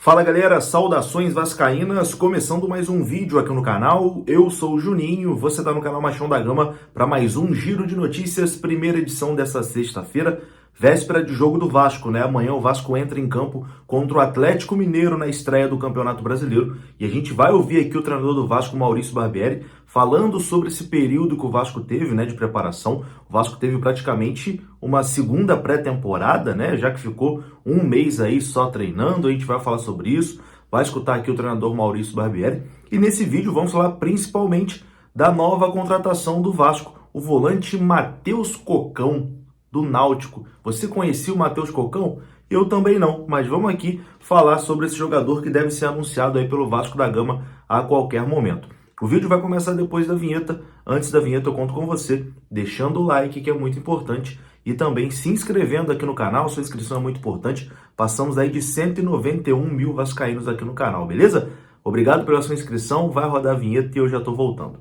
Fala galera, saudações vascaínas, começando mais um vídeo aqui no canal. Eu sou o Juninho, você está no canal Machão da Gama para mais um Giro de Notícias, primeira edição dessa sexta-feira, véspera de jogo do Vasco, né? Amanhã o Vasco entra em campo contra o Atlético Mineiro na estreia do Campeonato Brasileiro e a gente vai ouvir aqui o treinador do Vasco, Maurício Barbieri, falando sobre esse período que o Vasco teve, né, de preparação. O Vasco teve praticamente uma segunda pré-temporada, né, já que ficou um mês aí só treinando. A gente vai falar sobre isso, vai escutar aqui o treinador Maurício Barbieri. E nesse vídeo vamos falar principalmente da nova contratação do Vasco, o volante Matheus Cocão, do Náutico. Você conhecia o Matheus Cocão? Eu também não, mas vamos aqui falar sobre esse jogador que deve ser anunciado aí pelo Vasco da Gama a qualquer momento. O vídeo vai começar depois da vinheta. Antes da vinheta eu conto com você, deixando o like, que é muito importante, e também se inscrevendo aqui no canal. Sua inscrição é muito importante. Passamos aí de 191 mil vascaínos aqui no canal, beleza? Obrigado pela sua inscrição, vai rodar a vinheta e eu já tô voltando.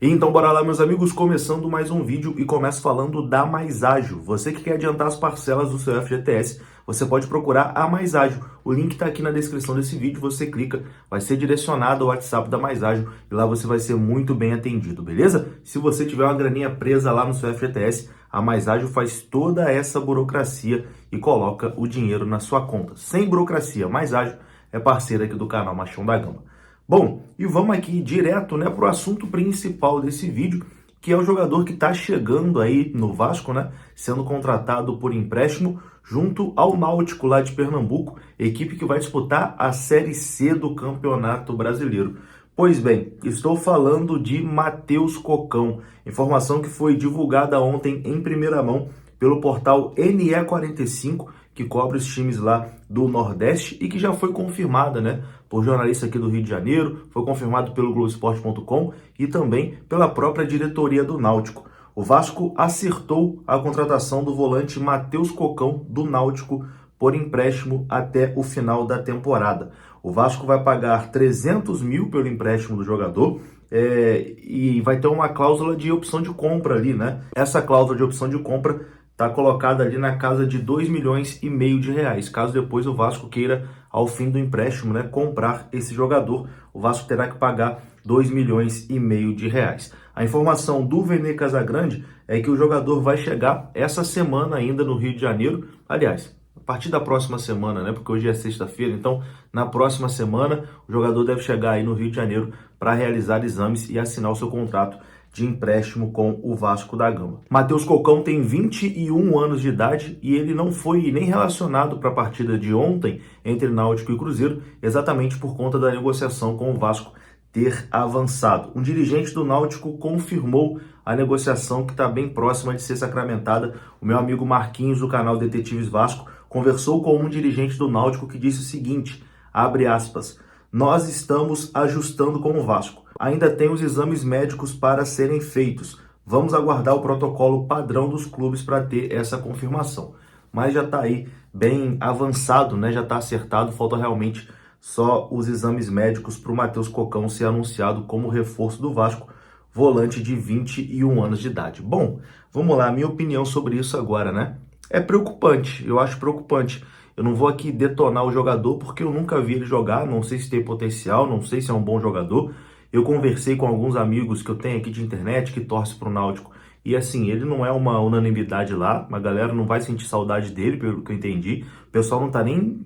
Então bora lá, meus amigos, começando mais um vídeo e começo falando da Mais Ágil. Você que quer adiantar as parcelas do seu FGTS, você pode procurar a Mais Ágil. O link está aqui na descrição desse vídeo, você clica, vai ser direcionado ao WhatsApp da Mais Ágil e lá você vai ser muito bem atendido, beleza? Se você tiver uma graninha presa lá no seu FGTS, a Mais Ágil faz toda essa burocracia e coloca o dinheiro na sua conta. Sem burocracia, Mais Ágil é parceira aqui do canal Machão da Gama. Bom, e vamos aqui direto, né, para o assunto principal desse vídeo, que é o jogador que está chegando aí no Vasco, né, sendo contratado por empréstimo junto ao Náutico lá de Pernambuco, equipe que vai disputar a Série C do Campeonato Brasileiro. Pois bem, estou falando de Matheus Cocão, informação que foi divulgada ontem em primeira mão pelo portal NE45, que cobre os times lá do Nordeste e que já foi confirmada, né, por jornalista aqui do Rio de Janeiro, foi confirmado pelo Globoesporte.com e também pela própria diretoria do Náutico. O Vasco acertou a contratação do volante Matheus Cocão do Náutico por empréstimo até o final da temporada. O Vasco vai pagar 300 mil pelo empréstimo do jogador e vai ter uma cláusula de opção de compra ali, né? Essa cláusula de opção de compra está colocada ali na casa de 2,5 milhões de reais. Caso depois o Vasco queira, ao fim do empréstimo, né, comprar esse jogador, o Vasco terá que pagar 2,5 milhões de reais. A informação do Vene Casagrande é que o jogador vai chegar essa semana ainda no Rio de Janeiro. Aliás, a partir da próxima semana, né, porque hoje é sexta-feira, então na próxima semana o jogador deve chegar aí no Rio de Janeiro para realizar exames e assinar o seu contrato de empréstimo com o Vasco da Gama. Matheus Cocão tem 21 anos de idade e ele não foi nem relacionado para a partida de ontem entre Náutico e Cruzeiro, exatamente por conta da negociação com o Vasco ter avançado. Um dirigente do Náutico confirmou a negociação que está bem próxima de ser sacramentada. O meu amigo Marquinhos, do canal Detetives Vasco, conversou com um dirigente do Náutico que disse o seguinte, abre aspas, nós estamos ajustando com o Vasco. Ainda tem os exames médicos para serem feitos. Vamos aguardar o protocolo padrão dos clubes para ter essa confirmação. Mas já está aí bem avançado, né? Já está acertado, falta realmente só os exames médicos para o Matheus Cocão ser anunciado como reforço do Vasco, volante de 21 anos de idade. Bom, vamos lá, minha opinião sobre isso agora, né? É preocupante, eu acho preocupante. Eu não vou aqui detonar o jogador porque eu nunca vi ele jogar, não sei se tem potencial, não sei se é um bom jogador. Eu conversei com alguns amigos que eu tenho aqui de internet que torcem para o Náutico e assim, ele não é uma unanimidade lá, a galera não vai sentir saudade dele, pelo que eu entendi. O pessoal não tá nem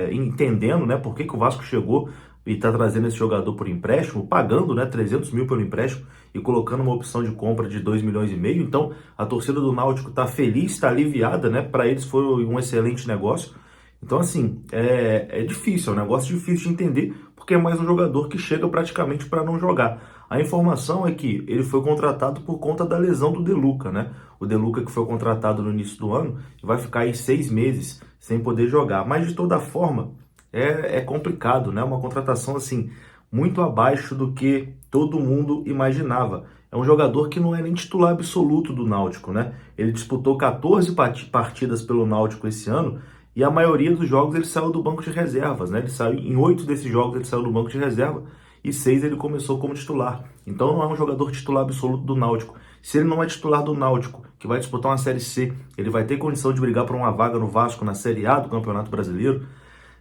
entendendo, né, por que o Vasco chegou e tá trazendo esse jogador por empréstimo, pagando, né, 300 mil pelo empréstimo e colocando uma opção de compra de 2,5 milhões. Então, a torcida do Náutico tá feliz, tá aliviada, né, para eles foi um excelente negócio. Então, assim, é difícil, é um negócio difícil de entender, porque é mais um jogador que chega praticamente para não jogar. A informação é que ele foi contratado por conta da lesão do De Luca, né? O De Luca que foi contratado no início do ano e vai ficar aí 6 meses sem poder jogar. Mas, de toda forma, é complicado, né? Uma contratação, assim, muito abaixo do que todo mundo imaginava. É um jogador que não é nem titular absoluto do Náutico, né? Ele disputou 14 partidas pelo Náutico esse ano, e a maioria dos jogos ele saiu do banco de reservas, né? Ele saiu, em 8 desses jogos ele saiu do banco de reserva e 6 ele começou como titular. Então não é um jogador titular absoluto do Náutico. Se ele não é titular do Náutico, que vai disputar uma Série C, ele vai ter condição de brigar por uma vaga no Vasco na Série A do Campeonato Brasileiro?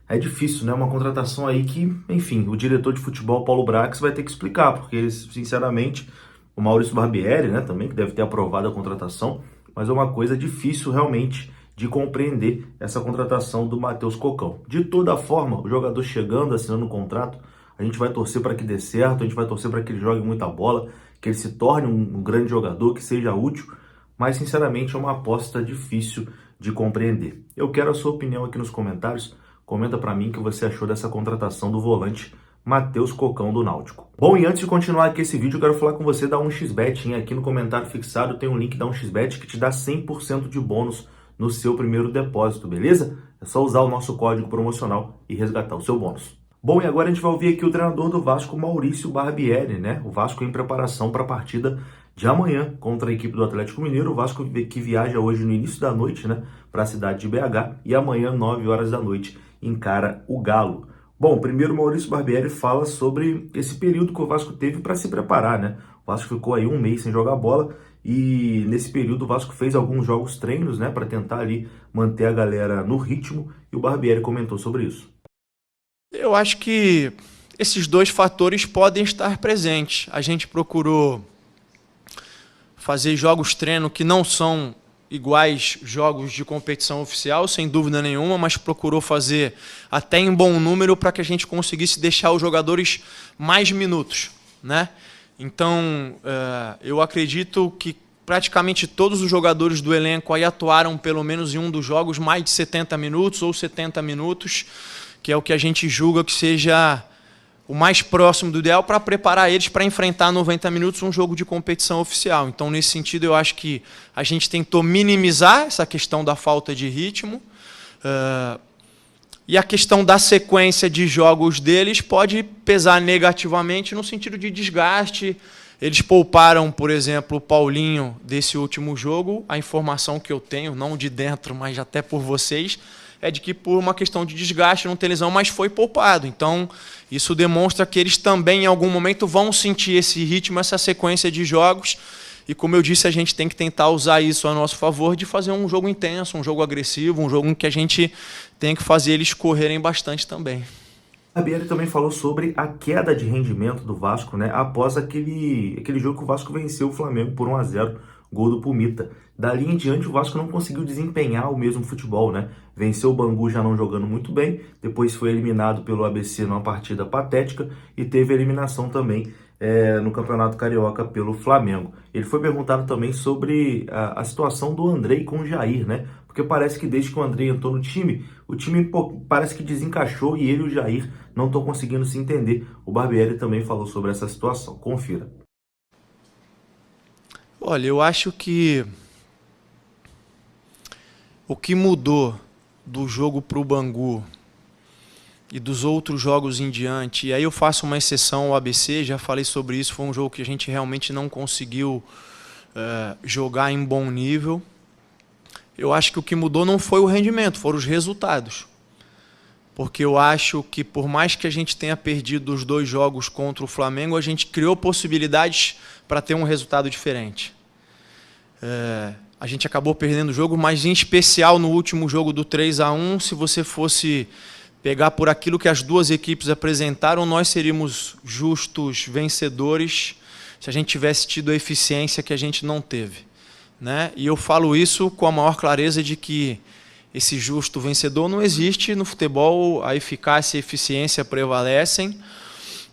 É difícil, né? Uma contratação aí que, enfim, o diretor de futebol, Paulo Brax, vai ter que explicar, porque, sinceramente, o Maurício Barbieri, né, também, que deve ter aprovado a contratação, mas é uma coisa difícil realmente de compreender essa contratação do Matheus Cocão. De toda forma, o jogador chegando, assinando um contrato, a gente vai torcer para que dê certo, a gente vai torcer para que ele jogue muita bola, que ele se torne um grande jogador, que seja útil, mas sinceramente é uma aposta difícil de compreender. Eu quero a sua opinião aqui nos comentários. Comenta para mim o que você achou dessa contratação do volante Matheus Cocão do Náutico. Bom, e antes de continuar aqui esse vídeo, eu quero falar com você da 1xBet, hein? Aqui no comentário fixado tem um link da 1xBet que te dá 100% de bônus no seu primeiro depósito, beleza? É só usar o nosso código promocional e resgatar o seu bônus. Bom, e agora a gente vai ouvir aqui o treinador do Vasco, Maurício Barbieri, né? O Vasco em preparação para a partida de amanhã contra a equipe do Atlético Mineiro. O Vasco que viaja hoje no início da noite, né, para a cidade de BH, e amanhã, 9 horas da noite, encara o Galo. Bom, primeiro o Maurício Barbieri fala sobre esse período que o Vasco teve para se preparar, né? O Vasco ficou aí um mês sem jogar bola e nesse período o Vasco fez alguns jogos treinos, né, para tentar ali manter a galera no ritmo, e o Barbieri comentou sobre isso. Eu acho que esses dois fatores podem estar presentes. A gente procurou fazer jogos treino que não são iguais jogos de competição oficial, sem dúvida nenhuma, mas procurou fazer até em bom número para que a gente conseguisse deixar os jogadores mais minutos, né? Então, eu acredito que praticamente todos os jogadores do elenco aí atuaram pelo menos em um dos jogos mais de 70 minutos ou 70 minutos, que é o que a gente julga que seja o mais próximo do ideal para preparar eles para enfrentar 90 minutos um jogo de competição oficial. Então, nesse sentido, eu acho que a gente tentou minimizar essa questão da falta de ritmo. E a questão da sequência de jogos deles pode pesar negativamente no sentido de desgaste. Eles pouparam, por exemplo, o Paulinho desse último jogo. A informação que eu tenho, não de dentro, mas até por vocês, é de que por uma questão de desgaste não tem lesão, mas foi poupado. Então, isso demonstra que eles também, em algum momento, vão sentir esse ritmo, essa sequência de jogos. E, como eu disse, a gente tem que tentar usar isso a nosso favor, de fazer um jogo intenso, um jogo agressivo, um jogo em que a gente tem que fazer eles correrem bastante também. A Barbieri também falou sobre a queda de rendimento do Vasco, né, após aquele jogo que o Vasco venceu o Flamengo por 1-0, gol do Pumita. Dali em diante o Vasco não conseguiu desempenhar o mesmo futebol, né? Venceu o Bangu já não jogando muito bem, depois foi eliminado pelo ABC numa partida patética e teve eliminação também no Campeonato Carioca pelo Flamengo. Ele foi perguntado também sobre a situação do Andrei com o Jair, né? Porque parece que desde que o Andrei entrou no time, o time parece que desencaixou e ele e o Jair não estão conseguindo se entender. O Barbieri também falou sobre essa situação. Confira. Olha, eu acho que o que mudou do jogo para o Bangu e dos outros jogos em diante, e aí eu faço uma exceção ao ABC, já falei sobre isso, foi um jogo que a gente realmente não conseguiu jogar em bom nível. Eu acho que o que mudou não foi o rendimento, foram os resultados. Porque eu acho que, por mais que a gente tenha perdido os dois jogos contra o Flamengo, a gente criou possibilidades para ter um resultado diferente. A gente acabou perdendo o jogo, mas em especial no último jogo do 3-1, se você fosse pegar por aquilo que as duas equipes apresentaram, nós seríamos justos vencedores se a gente tivesse tido a eficiência que a gente não teve, né? E eu falo isso com a maior clareza de que esse justo vencedor não existe no futebol, a eficácia e a eficiência prevalecem,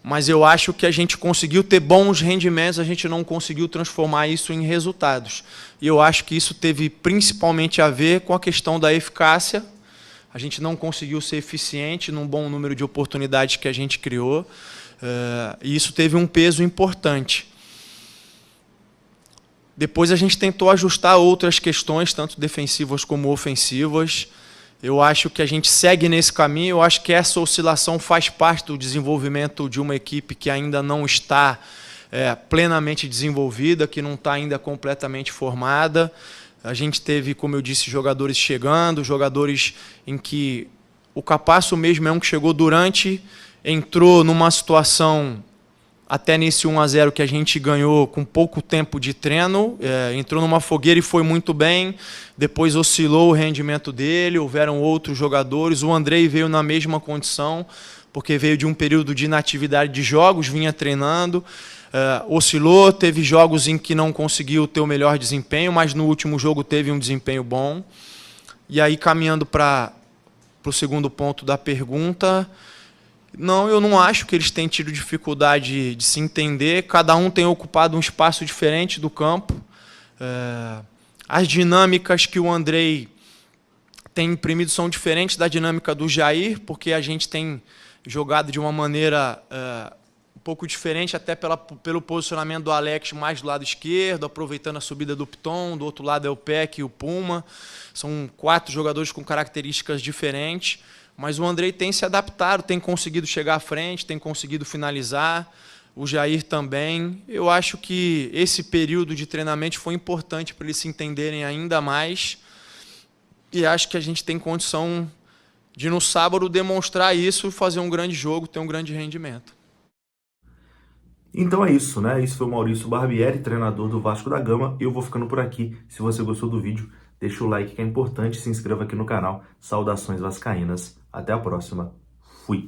mas eu acho que a gente conseguiu ter bons rendimentos, a gente não conseguiu transformar isso em resultados. E eu acho que isso teve principalmente a ver com a questão da eficácia. A gente não conseguiu ser eficiente num bom número de oportunidades que a gente criou, e isso teve um peso importante. Depois a gente tentou ajustar outras questões, tanto defensivas como ofensivas. Eu acho que a gente segue nesse caminho, eu acho que essa oscilação faz parte do desenvolvimento de uma equipe que ainda não está plenamente desenvolvida, que não está ainda completamente formada. A gente teve, como eu disse, jogadores chegando, jogadores em que o Capasso mesmo é um que chegou durante, entrou numa situação até nesse 1-0 que a gente ganhou com pouco tempo de treino, entrou numa fogueira e foi muito bem, depois oscilou o rendimento dele, houveram outros jogadores, o Andrei veio na mesma condição, porque veio de um período de inatividade de jogos, vinha treinando, oscilou, teve jogos em que não conseguiu ter o melhor desempenho, mas no último jogo teve um desempenho bom. E aí, caminhando para o segundo ponto da pergunta, não, eu não acho que eles tenham tido dificuldade de se entender, cada um tem ocupado um espaço diferente do campo. As dinâmicas que o Andrei tem imprimido são diferentes da dinâmica do Jair, porque a gente tem jogado de uma maneira um pouco diferente, até pelo posicionamento do Alex mais do lado esquerdo, aproveitando a subida do Piton, do outro lado é o Peck e o Puma. São 4 jogadores com características diferentes, mas o Andrei tem se adaptado, tem conseguido chegar à frente, tem conseguido finalizar, o Jair também. Eu acho que esse período de treinamento foi importante para eles se entenderem ainda mais, e acho que a gente tem condição de, no sábado, demonstrar isso, fazer um grande jogo, ter um grande rendimento. Então é isso, né? Esse foi o Maurício Barbieri, treinador do Vasco da Gama. Eu vou ficando por aqui. Se você gostou do vídeo, deixa o like que é importante, se inscreva aqui no canal. Saudações vascaínas. Até a próxima. Fui.